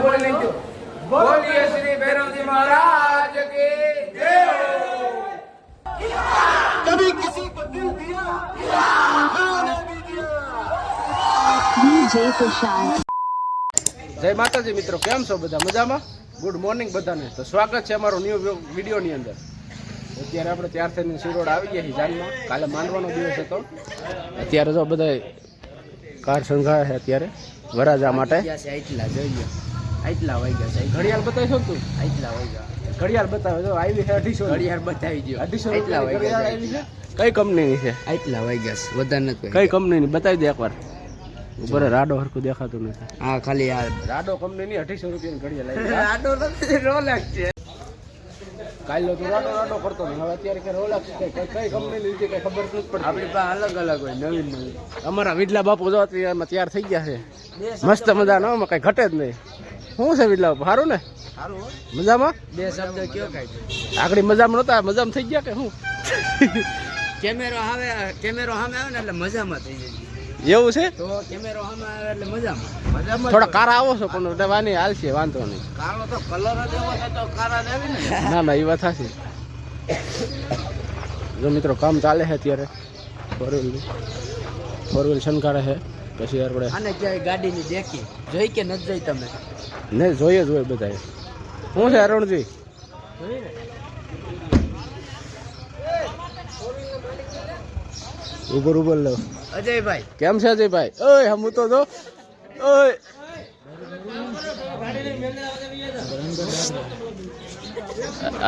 बोले नहीं जो बोलिए श्री भैरव जी महाराज की जय। कभी किसी को दिल दिया मैंने भी दिया। DJ तुषार। જય માતાજી મિત્રો, કેમ છો બધા? મજામાં? ગુડ મોર્નિંગ બધાને. તો સ્વાગત છે અમારો ન્યૂ વિડીયોની અંદર. અત્યારે આપણે ત્યાર થઈને શિરોડ આવી ગયા છીએ જાનમાં. કાલે માંડવાનો દિવસ હતો. અત્યારે જો બધા કાર સંઘાય છે અત્યારે વરાજા માટે. આટલા જોઈએ, આટલા વાગ્યા છે. ઘડિયાળ બતાવીશો તું? આટલા વાગ્યા ઘડિયાળ બતાવે. જો આવી છે 250 ઘડિયાળ બતાવી દો. 250 આટલા વાગ્યા આવી છે. કઈ કંપનીની છે? આટલા વાગ્યા છે, વધારે નથી. કઈ કંપનીની બતાવી દે એકવાર. ઉપર રાડો હરખું દેખાતું નથી. હા, ખાલી આ રાડો કંપનીની 250 રૂપિયાની ઘડિયાળ લાવી. રાડો નથી, રોલેક્સ છે. કાલે તો રાડો કરતો ને હવે અત્યારે કે રોલેક્સ કઈ કંપની લીધી કઈ ખબર નથી પડતી. આપણી પાસે અલગ અલગ હોય, નવીન. અમારા વિડલા બાપુ જો એમાં તૈયાર થઈ ગયા છે. મસ્ત મજાનો, એમાં કઈ ઘટે જ નહીં. શું છે વિડલા બાપુ? સારું ને? સારું. મજામાં? બે શબ્દ કયો કાંઈ આગળ મજામાં નહોતા, મજામાં થઈ ગયા કે શું? કેમેરો સામે આવે ને એટલે મજામાં થઈ જાય. એવું છે? તો કેમેરો સામે આવે એટલે મજામાં. થોડા કારા આવો છો પણ વાની હાલશે, વાંધો નહીં. કારો તો કલર જ એવો છે તો કારા જ આવી ને. ના એ વાત સાચી. જો મિત્રો કામ ચાલે છે અત્યારે. ફોર વ્હીલ શણગારે છે. પછી આપણે આને ક્યાંય ગાડીની દેખી જોઈ કે નથી જોઈ તમે? ને જોઈએ જ હોય બધા. શું છે અરુણજી? ઉભર લો. અજયભાઈ કેમ છે? અજયભાઈ ઓય હમું તો જો. ઓય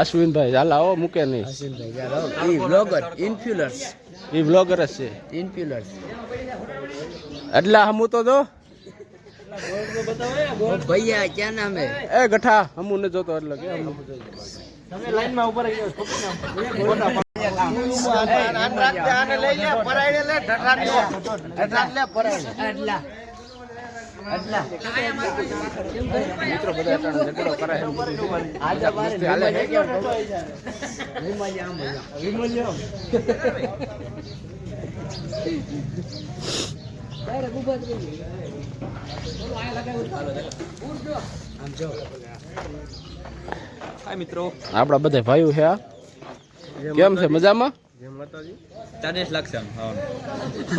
અશ્વિનભાઈ ચાલ આવો, મૂકે નહીં. અશ્વિનભાઈ ચાલ આવો. ઈ બ્લોગર ઇન્ફ્લુઅન્સ, ઈ બ્લોગર જ છે. ઇન્ફ્લુઅન્સ એટલા હમું તો જો. ભૈયા ક્યાં નામ હે? એ ગઠા હમું ને જોતો એટલે કે હમું તમે લાઈન માં ઉપર આવી ગયો. મિત્રો બધા ઝઘડો કરે છે. મિત્રો આપડા બધા ભાઈઓ છે. કેમ છે? મજામાં? ચાર્જ લાગશે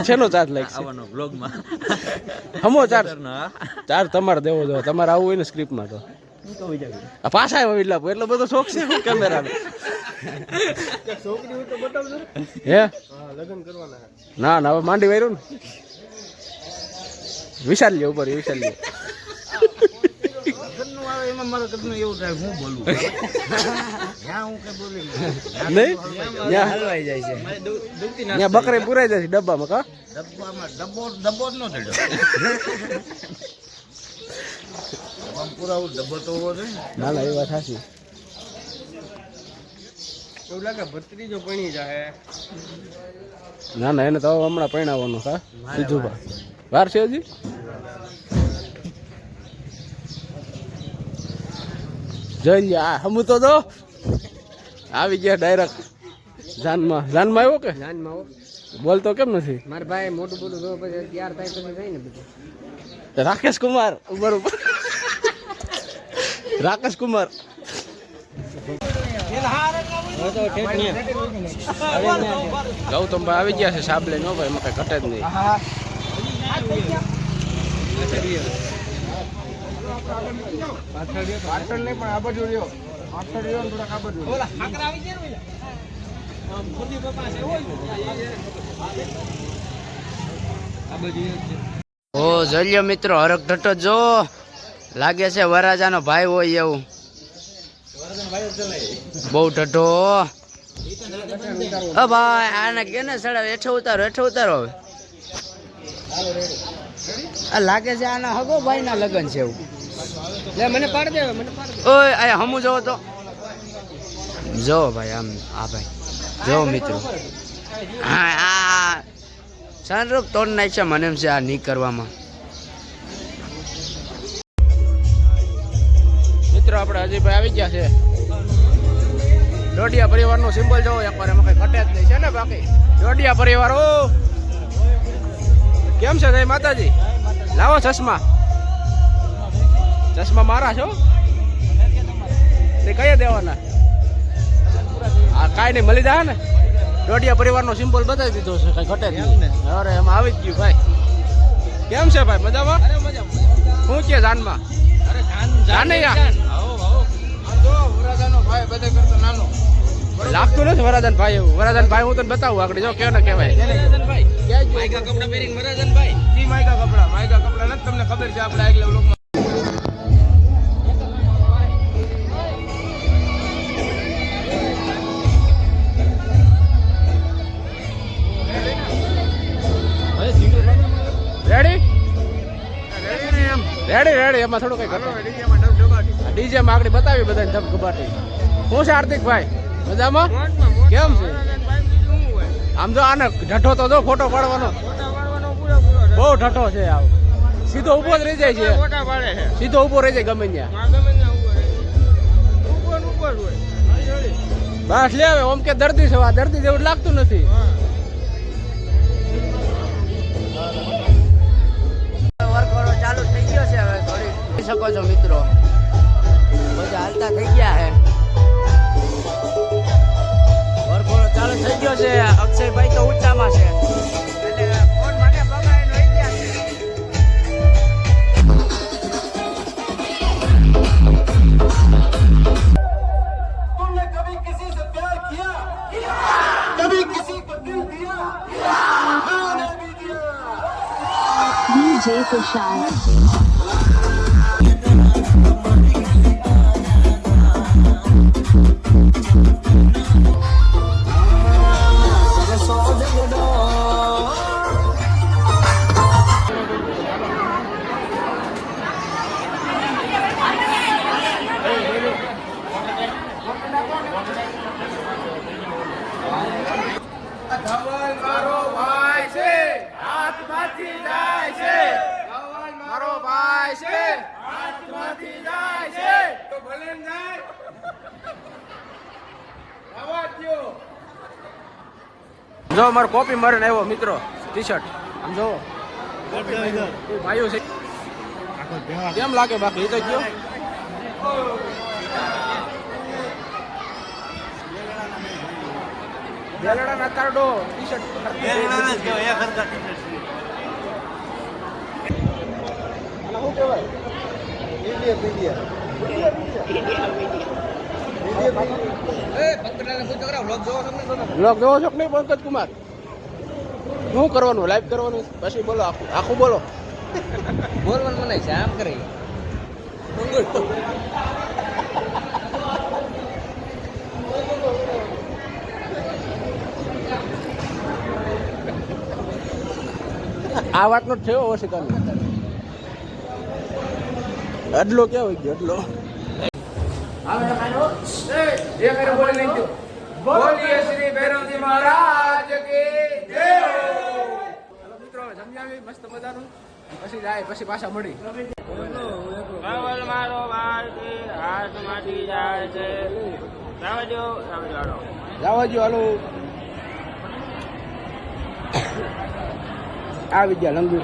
છેનો ચાર્જ લાગશે આવવાનો બ્લોગમાં. હમો ચાર્જ તમારે દેવો જો. તમારે આવું હોય ને સ્ક્રિપ્ટમાં તો પાછા આવ્યો એટલો બધો શોખ છે કેમેરા હે? ના હવે માંડી વાર્યું ને. વિશાલ લ્યો ઉપર, વિશાલ લ્યો. બકરી પુરાઈ જાય છે ડબ્બામાં. કા ડબ્બો જ નો ડબ્બો તો ના એ વાત સાચી. એવું લાગે ભત્રીજો પૈણી જાય. ના એને તો હમણાં પૈણાવવાનું. કા સીધું વાર છે હજી. જોઈ આ હમું તો જો આવી ગયા ડાયરેક્ટ જાનમાં. જાનમાં આવ્યો કે? જાનમાં આવો. બોલતો કેમ નથી? મારા ભાઈ મોટું બોલું જો પછી તૈયાર થાય પછી જાય ને બધું. રાકેશ કુમાર બરોબર. રાકેશ કુમાર ગૌતમભાઈ આવી ગયા છે સાબ લઈને. ભાઈ એમાં કઈ ઘટે જ નહીં. પાછળ નહીં પણ આ બાજુ રહ્યો. પાછળ રહ્યો થોડાક આ બાજુ. ઓ જલ્યો મિત્રો હરક ઢટો જો લાગે છે વરાજાનો ભાઈ હોય એવું. બહુ ઢટો. ભાઈ આને કેને સડાવ. હેઠે ઉતારો, હેઠે ઉતારો. હવે આ લાગે છે આના હગો ભાઈ ના લગન છે એવું. મને પાડ દે, મને પાડ દે. ઓય આ હમું જોવો તો જો ભાઈ. આમ આ ભાઈ જો મિત્રો. હા આ સનરૂપ તોડ નાખ છે મને એમ છે આ નહીં કરવામાં. મિત્રો આપણે અજયભાઈ આવી ગયા છે. ડોડિયા પરિવારનો સિમ્બોલ જોવો એકવાર. એમાં કઈ ઘટે જ નહીં છે ને બાકી. ડોડિયા પરિવાર. ઓ કેમ છે જય માતાજી? લાવો ચશ્મા. ચશ્મા મારા છો તે કયા દેવાના આ કાંઈ નહીં મળી જાય ને દોઢિયા પરિવારનો સિમ્બોલ બતાવી દીધો છે કઈ ઘટે જ નહીં અરે એમાં આવી જ ગયું ભાઈ કેમ છે ભાઈ મજામાં શું કે જાનમાં જાને યાર લાગતું નથી વરાજન ભાઈ એવું વરાજન ભાઈ હું તને બતાવું આગળ જો કેવો ને કહેવાય માયકા કપડા પહેરીને વરાજનભાઈ ઈ માયકા કપડા નથી તમને ખબર છે આપણે આગલા વ્લોગમાં રેડી રેડી એમાં થોડું કઈ ડીજે માં આગળ બતાવી બધાને ધબધબાટી શું છે હાર્દિકભાઈ મજામાં કેમ છે આમ જો આને ઢઠો તો જો ફોટો પાડવાનો બહુ ઢઠો છે આવ સીધો ઉભો જ રહી જાય છે સીધો ઉભો રહી જાય ગમે ત્યાં બસ લે હવે ઓમ કે દર્દી છે આ દર્દી જેવું લાગતું નથી ચાલુ થઈ ગયો છે હવે થોડી જોઈ શકો છો મિત્રો બધા હાલતા થઈ ગયા છે વરઘોડો ચાલુ થઈ ગયો છે અક્ષયભાઈ તો ઊંચામાં છે એટલે ફોન મને બગાડીને વહી ગયા છે तुमने कभी किसी से प्यार किया कभी किसी को दिल दिया मैंने भी दिया DJ Tushar. મારો ભાઈ છે હાથમાંથી જાય છે મારો ભાઈ છે હાથમાંથી જાય છે તો ભલે ને જાય આવા દ્યો જો મારો કોપી મારીને આવ્યો મિત્રો ટી-શર્ટ આમ જો ભાઈઓ છે કેમ લાગે બાકી એ તો કયો બેલડા ના તારડો ટી-શર્ટ શું કહેવાય વ્લોગ જોવો છો કે નહીં પંકજ કુમાર શું કરવાનું લાઈવ કરવાનું પછી બોલો આખું આખું બોલો બોલવાનું મને છે આમ કરી આ વાતનો જ થયો હશે કાલે અડલો ક્યાં હોય ગયો અડલો બોલીએ શ્રી ભૈરવજી મહારાજ કી જય હલો મિત્રો જમ્યા મસ્ત મજાનું પછી જાય પછી પાછા મળી કવલ મારો ભાઈ હાથમાંથી જાય છે જાવજો જવા જો હાલો આવી ગયા લંગુર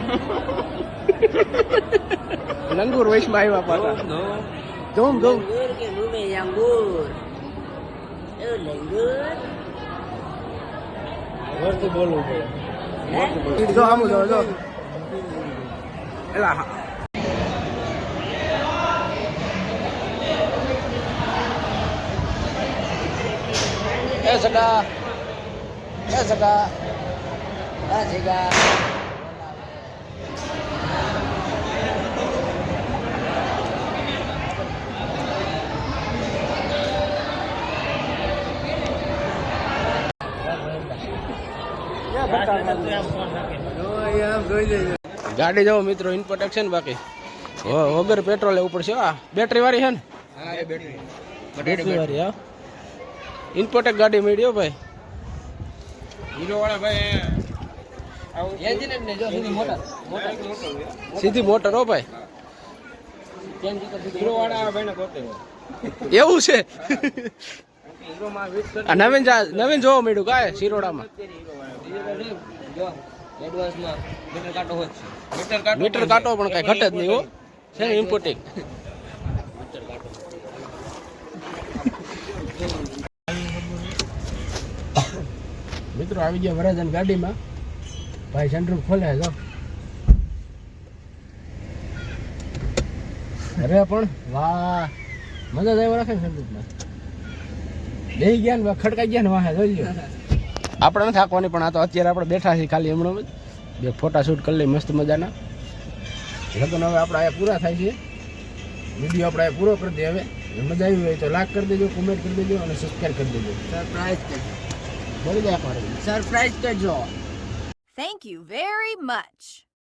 લંગુર વૈશમાં આવ્યા પાછા ધૂમ ધૂમ કે નુમે યાંગુર એ લંગુર વર્તી બોલવું પડે જો આમ જો જો એલા એ સગા જગા ગાડી જાવ મિત્રો ઇનપુટ એક્શન બાકી વગર પેટ્રોલ લેવું પડશે આ બેટરી વાળી છે ને બેટરી વાળી હા ઇનપુટ ગાડી મળ્યો ભાઈ હીરો વાળા ભાઈ એન્જિન જ ને જો સીધી મોટર સીધી મોટર હો ભાઈ હીરો વાળા ભાઈને પોતે એવું છે આ નવીન જોવા મળ્યું કાય શિરોડામાં એડવાન્સમાં મીટર કાંટો હોય છે મીટર કાંટો પણ કઈ ઘટે જ નહીં હો છે ને ઇમ્પોર્ટિંગ મિત્રો આવી ગયા વરાજન ગાડીમાં. ભાઈ સનરૂફ ખોલે જો. અરે પણ વાહ મજા જ આવ્યો રાખે ને સનરૂફમાં. બેહી ગયા ને ખડકાઈ ગયા ને વાહે જોઈ લ્યો. આપણે નથી થાકવાની પણ આ તો અત્યારે આપણે બેઠા છીએ ખાલી હમણાં જ બે ફોટા શૂટ કરી લઈ મસ્ત મજાના. લગ્ન હવે આપણે અહીંયા પૂરા થાય છે. વિડીયો આપણે અહીંયા પૂરો કરી દઈએ. હવે મજા આવી હોય તો લાઈક કરી દેજો, કોમેન્ટ કરી દેજો અને સબસ્ક્રાઈબ કરી દેજો. સરપ્રાઈઝ કરજો. બોલી દે આપણે સરપ્રાઈઝ કરજો. Thank you very much.